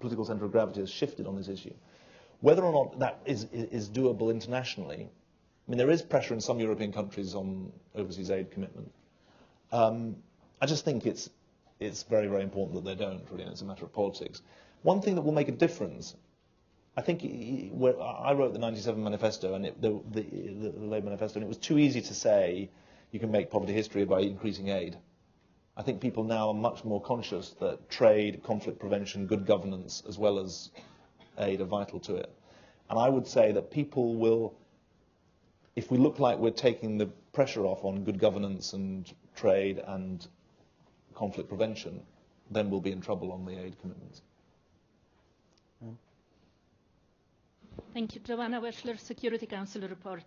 political centre of gravity has shifted on this issue. Whether or not that is doable internationally, I mean, there is pressure in some European countries on overseas aid commitment. I just think it's very, very important that they don't, really, and it's a matter of politics. One thing that will make a difference, I think, I wrote the 97 manifesto, and the Labour manifesto, and it was too easy to say you can make poverty history by increasing aid. I think people now are much more conscious that trade, conflict prevention, good governance, as well as aid are vital to it. And I would say that people will, if we look like we're taking the pressure off on good governance and trade and conflict prevention, then we'll be in trouble on the aid commitments. Thank you. Joanna Weschler, Security Council report.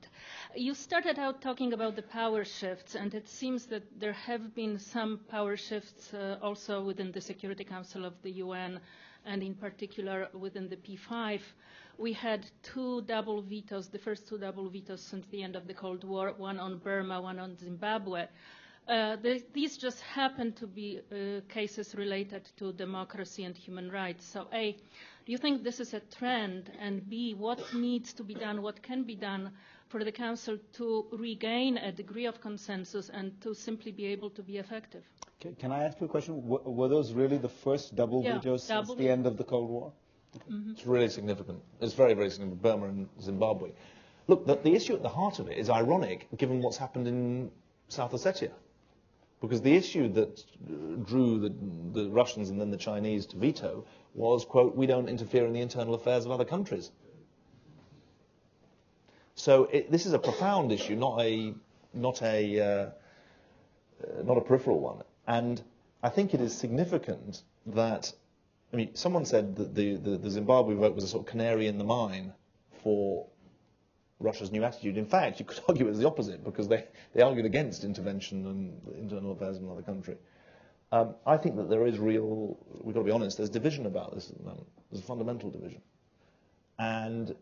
You started out talking about the power shifts, and it seems that there have been some power shifts also within the Security Council of the UN, and in particular within the P5. We had two double vetoes, the first two double vetoes since the end of the Cold War, one on Burma, one on Zimbabwe. These just happen to be cases related to democracy and human rights. So A, do you think this is a trend? And B, what needs to be done, what can be done for the Council to regain a degree of consensus and to simply be able to be effective? Can I ask you a question? Were those really the first double vetoes since the end of the Cold War? Mm-hmm. It's really significant. It's very, very significant, Burma and Zimbabwe. Look, the issue at the heart of it is ironic, given what's happened in South Ossetia. Because the issue that drew the Russians and then the Chinese to veto was, quote, we don't interfere in the internal affairs of other countries. So this is a profound issue, not a peripheral one. And I think it is significant that, I mean, someone said that the Zimbabwe vote was a sort of canary in the mine for Russia's new attitude. In fact, you could argue it was the opposite, because they argued against intervention and internal affairs in another country. I think that there is we've got to be honest, there's division about this at the moment. There's a fundamental division. And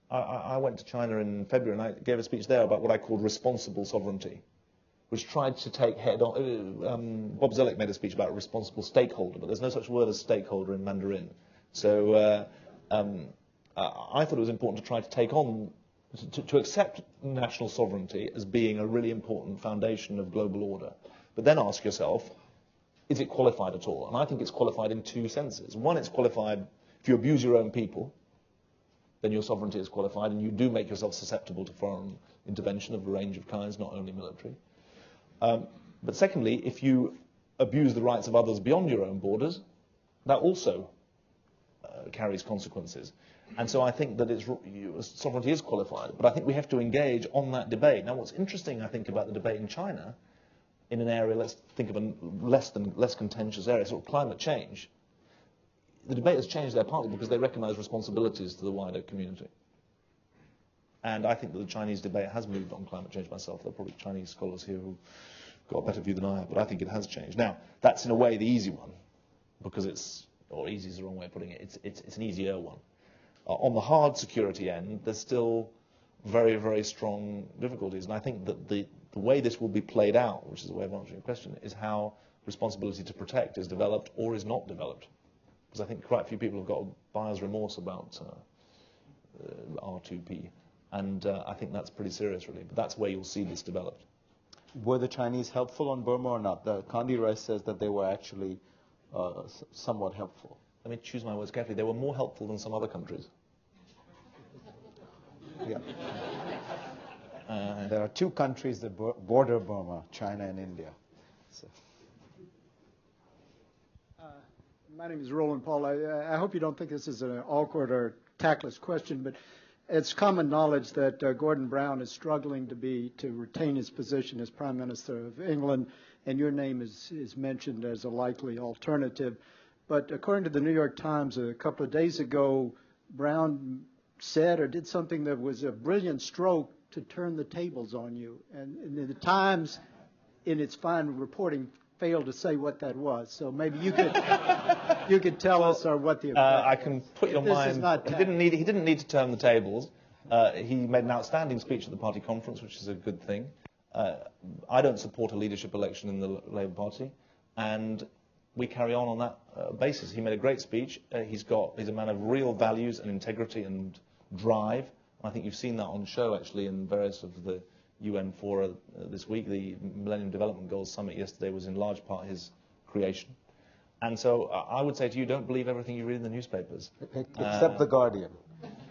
I went to China in February, and I gave a speech there about what I called responsible sovereignty, which tried to take head on. Bob Zoellick made a speech about responsible stakeholder, but there's no such word as stakeholder in Mandarin. So I thought it was important to try to take on, to accept national sovereignty as being a really important foundation of global order. But then ask yourself, is it qualified at all? And I think it's qualified in two senses. One, it's qualified if you abuse your own people, then your sovereignty is qualified, and you do make yourself susceptible to foreign intervention of a range of kinds, not only military. But secondly, if you abuse the rights of others beyond your own borders, that also carries consequences. And so I think that sovereignty is qualified, but I think we have to engage on that debate. Now, what's interesting, I think, about the debate in China, in an area, let's think of a less contentious area, sort of climate change, the debate has changed there partly because they recognise responsibilities to the wider community. And I think that the Chinese debate has moved on climate change myself. There are probably Chinese scholars here who've got a better view than I have, but I think it has changed. Now, that's in a way the easy one, because easy is the wrong way of putting it, it's an easier one. On the hard security end, there's still very, very strong difficulties. And I think that the way this will be played out, which is a way of answering your question, is how responsibility to protect is developed or is not developed. Because I think quite a few people have got buyer's remorse about R2P. And I think that's pretty serious, really. But that's where you'll see this developed. Were the Chinese helpful on Burma or not? The Condi Rice says that they were actually somewhat helpful. Let me choose my words carefully. They were more helpful than some other countries. Yeah. There are two countries that border Burma, China and India. So. My name is Roland Paul. I hope you don't think this is an awkward or tactless question, but it's common knowledge that Gordon Brown is struggling to retain his position as Prime Minister of England, and your name is mentioned as a likely alternative. But according to the New York Times a couple of days ago, Brown said or did something that was a brilliant stroke to turn the tables on you. And the Times, in its fine reporting, failed to say what that was. So maybe you could tell us or what the I can put your mind. He didn't need to turn the tables. He made an outstanding speech at the party conference, which is a good thing. I don't support a leadership election in the Labour Party, and we carry on that basis. He made a great speech. He's a man of real values and integrity and drive. I think you've seen that on show actually in various of the UN fora this week. The Millennium Development Goals Summit yesterday was in large part his creation. And so I would say to you, don't believe everything you read in the newspapers. Except The Guardian.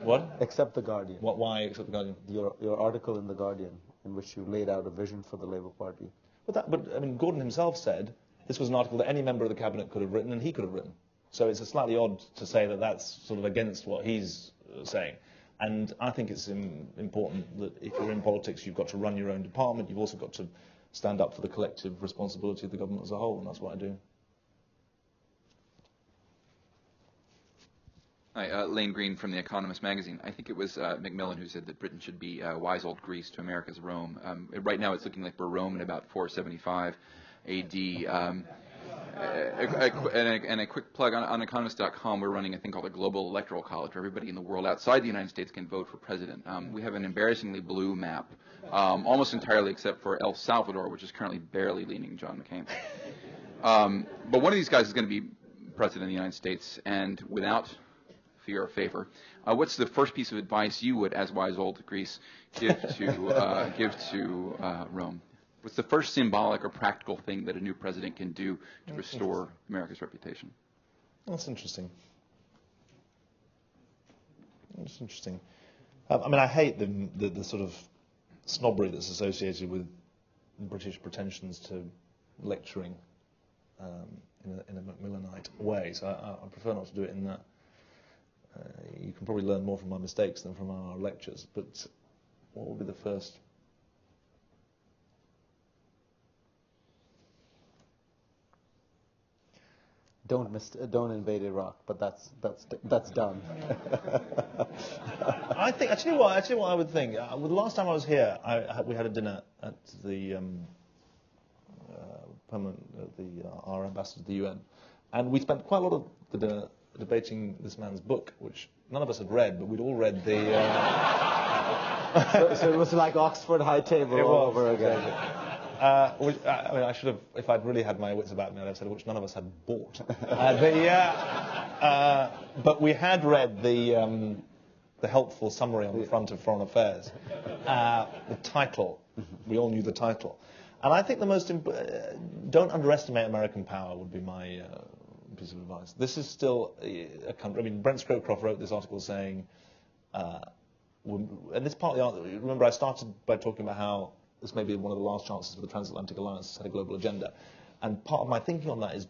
What? Except The Guardian. Why except The Guardian? Your article in The Guardian, in which you laid out a vision for the Labour Party. But I mean, Gordon himself said this was an article that any member of the cabinet could have written, and he could have written. So it's slightly odd to say that that's sort of against what he's saying. And I think it's important that if you're in politics, you've got to run your own department. You've also got to stand up for the collective responsibility of the government as a whole, and that's what I do. Hi, Lane Green from The Economist magazine. I think it was Macmillan who said that Britain should be wise old Greece to America's Rome. Right now it's looking like we're Rome in about 475 AD. And a quick plug, on economist.com, we're running a thing called a global electoral college where everybody in the world outside the United States can vote for president. We have an embarrassingly blue map, almost entirely except for El Salvador, which is currently barely leaning John McCain. But one of these guys is going to be president of the United States, and without fear or favor, what's the first piece of advice you would, as wise old Greece, give to Rome? What's the first symbolic or practical thing that a new president can do to restore America's reputation? That's interesting. That's interesting. I mean, I hate the sort of snobbery that's associated with British pretensions to lecturing in a Macmillanite way. So I prefer not to do it in that. You can probably learn more from my mistakes than from our lectures. But what would be the first? Don't invade Iraq, but that's done. I tell you what I would think. The last time I was here, we had a dinner at the our ambassador to the UN, and we spent quite a lot of the dinner debating this man's book, which none of us had read, but we'd all read the. So it was like Oxford High Table all over again. Which, I mean, I should have, if I'd really had my wits about me, I'd have said which none of us had bought. But we had read the helpful summary on the front of Foreign Affairs. The title, we all knew the title. And I think the most, don't underestimate American power would be my piece of advice. This is still a country, I mean, Brent Scrowcroft wrote this article saying, and this part of the article, remember I started by talking about how this may be one of the last chances for the transatlantic alliance to set a global agenda. And part of my thinking on that is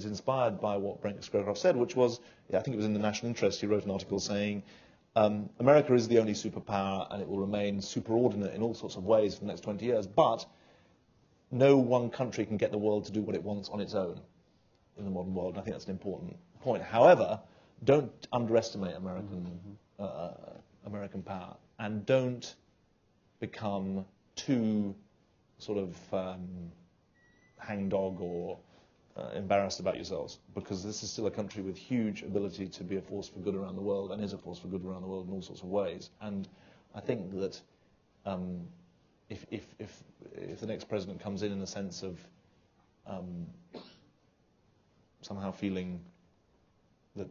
inspired by what Brent Scrowcroft said, which was, I think it was in the National Interest, he wrote an article saying, America is the only superpower and it will remain superordinate in all sorts of ways for the next 20 years, but no one country can get the world to do what it wants on its own in the modern world. And I think that's an important point. However, don't underestimate American power, and don't become too sort of hangdog or embarrassed about yourselves, because this is still a country with huge ability to be a force for good around the world, and is a force for good around the world in all sorts of ways. And I think that if the next president comes in a sense of somehow feeling that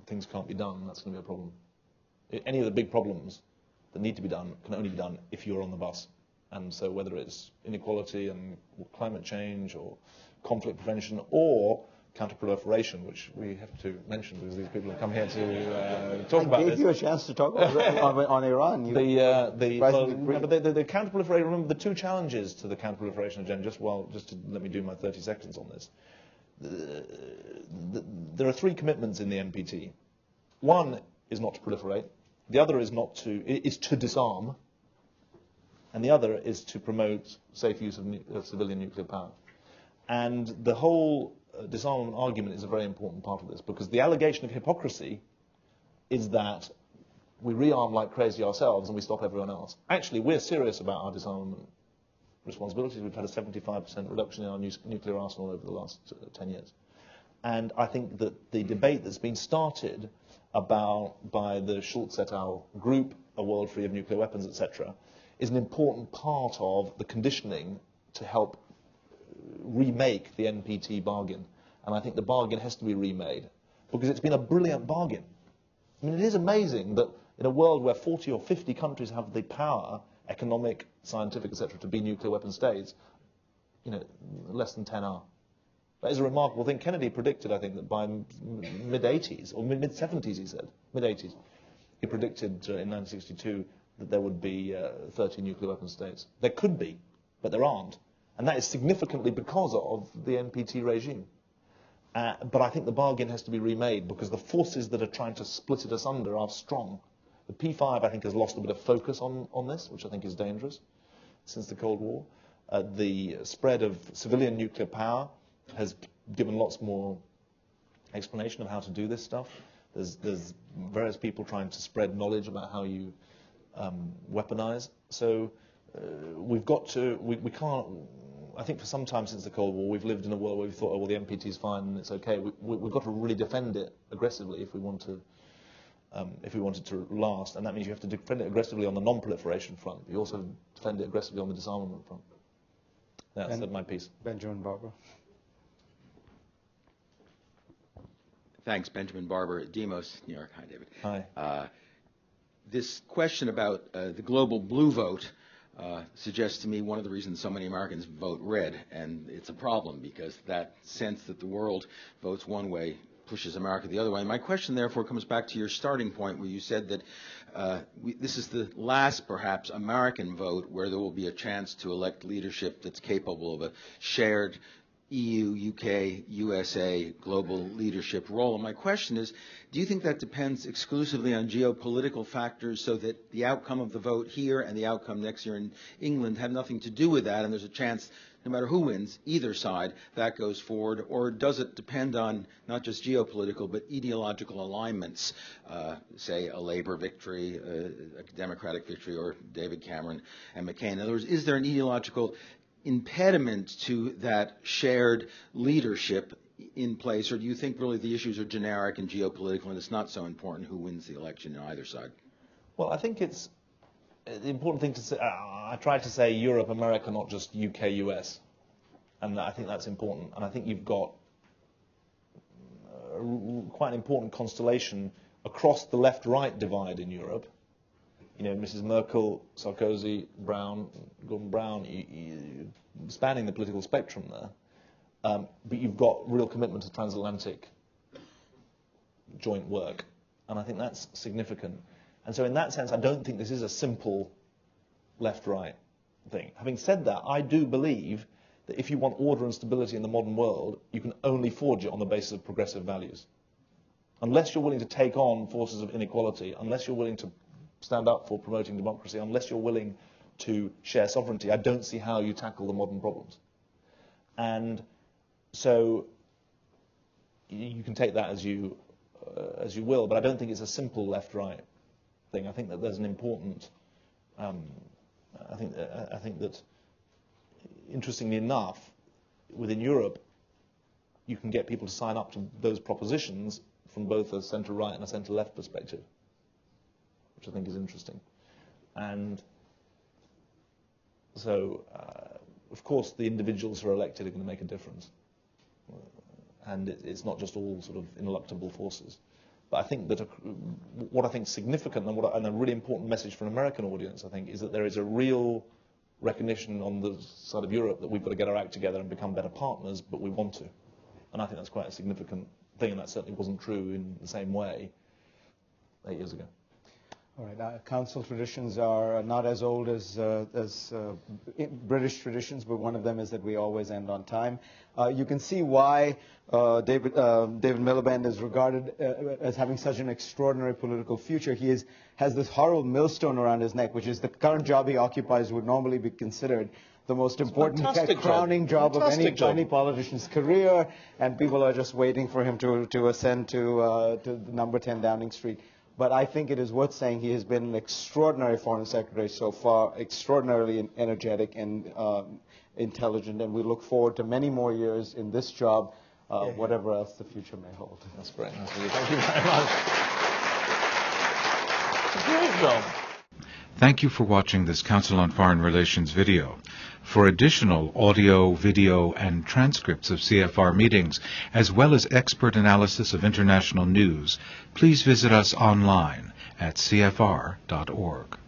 things can't be done, that's going to be a problem. Any of the big problems that need to be done can only be done if you're on the bus. And so whether it's inequality and climate change or conflict prevention or counter-proliferation, which we have to mention because these people have come here to talk about this. I gave you a chance to talk on Iran. The counter-proliferation, remember the two challenges to the counter-proliferation agenda, just to let me do my 30 seconds on this. There are three commitments in the NPT. One is not to proliferate, the other is to disarm, and the other is to promote safe use of civilian nuclear power. And the whole disarmament argument is a very important part of this, because the allegation of hypocrisy is that we rearm like crazy ourselves and we stop everyone else. Actually, we're serious about our disarmament responsibilities. We've had a 75% reduction in our nuclear arsenal over the last 10 years. And I think that the debate that's been started by the Schultz et al. Group, A World Free of Nuclear Weapons, etc., is an important part of the conditioning to help remake the NPT bargain. And I think the bargain has to be remade because it's been a brilliant bargain. I mean, it is amazing that in a world where 40 or 50 countries have the power, economic, scientific, etc., to be nuclear weapon states, less than 10 are. That is a remarkable thing. Kennedy predicted, I think, that by mid-80s, or mid-70s, he said, mid-80s, he predicted in 1962 that there would be 30 nuclear weapon states. There could be, but there aren't. And that is significantly because of the NPT regime. But I think the bargain has to be remade because the forces that are trying to split it asunder are strong. The P5, I think, has lost a bit of focus on this, which I think is dangerous since the Cold War. The spread of civilian nuclear power has given lots more explanation of how to do this stuff. There's various people trying to spread knowledge about how you weaponize. So we can't. I think for some time since the Cold War, we've lived in a world where we thought, oh, well, the NPT is fine and it's okay. We've got to really defend it aggressively if we want to. If we want it to last, and that means you have to defend it aggressively on the non-proliferation front. You also defend it aggressively on the disarmament front. That's my piece. Benjamin Barber. Thanks, Benjamin Barber at Demos, New York. Hi, David. Hi. This question about the global blue vote suggests to me one of the reasons so many Americans vote red, and it's a problem because that sense that the world votes one way pushes America the other way. And my question, therefore, comes back to your starting point where you said that this is the last, perhaps, American vote where there will be a chance to elect leadership that's capable of a shared EU, UK, USA global leadership role. And my question is, do you think that depends exclusively on geopolitical factors so that the outcome of the vote here and the outcome next year in England have nothing to do with that, and there's a chance no matter who wins, either side, that goes forward? Or does it depend on not just geopolitical but ideological alignments, say a Labour victory, a Democratic victory, or David Cameron and McCain? In other words, is there an ideological impediment to that shared leadership in place, or do you think really the issues are generic and geopolitical and it's not so important who wins the election on either side? Well, I think it's the important thing to say. I tried to say Europe, America, not just UK, US, and I think that's important. And I think you've got quite an important constellation across the left-right divide in Europe. Mrs. Merkel, Sarkozy, Brown, Gordon Brown, spanning the political spectrum there. But you've got real commitment to transatlantic joint work. And I think that's significant. And so in that sense, I don't think this is a simple left-right thing. Having said that, I do believe that if you want order and stability in the modern world, you can only forge it on the basis of progressive values. Unless you're willing to take on forces of inequality, unless you're willing to stand up for promoting democracy, unless you're willing to share sovereignty, I don't see how you tackle the modern problems. And so you can take that as you will, but I don't think it's a simple left-right thing. I think that there's an important. I think that, interestingly enough, within Europe, you can get people to sign up to those propositions from both a centre-right and a centre-left perspective, which I think is interesting. And so, of course, the individuals who are elected are going to make a difference. And it's not just all sort of ineluctable forces. But I think that what I think is significant and a really important message for an American audience, I think, is that there is a real recognition on the side of Europe that we've got to get our act together and become better partners, but we want to. And I think that's quite a significant thing, and that certainly wasn't true in the same way 8 years ago. All right. Council traditions are not as old as British traditions, but one of them is that we always end on time. You can see why David Miliband is regarded as having such an extraordinary political future. He has this horrible millstone around his neck, which is the current job he occupies would normally be considered the most important crowning job of any politician's career, and people are just waiting for him to ascend to number 10 Downing Street. But I think it is worth saying he has been an extraordinary foreign secretary so far, extraordinarily energetic and intelligent, and we look forward to many more years in this job, whatever else the future may hold. That's great. Thank you very much. It's a great job. Thank you for watching this Council on Foreign Relations video. For additional audio, video, and transcripts of CFR meetings, as well as expert analysis of international news, please visit us online at cfr.org.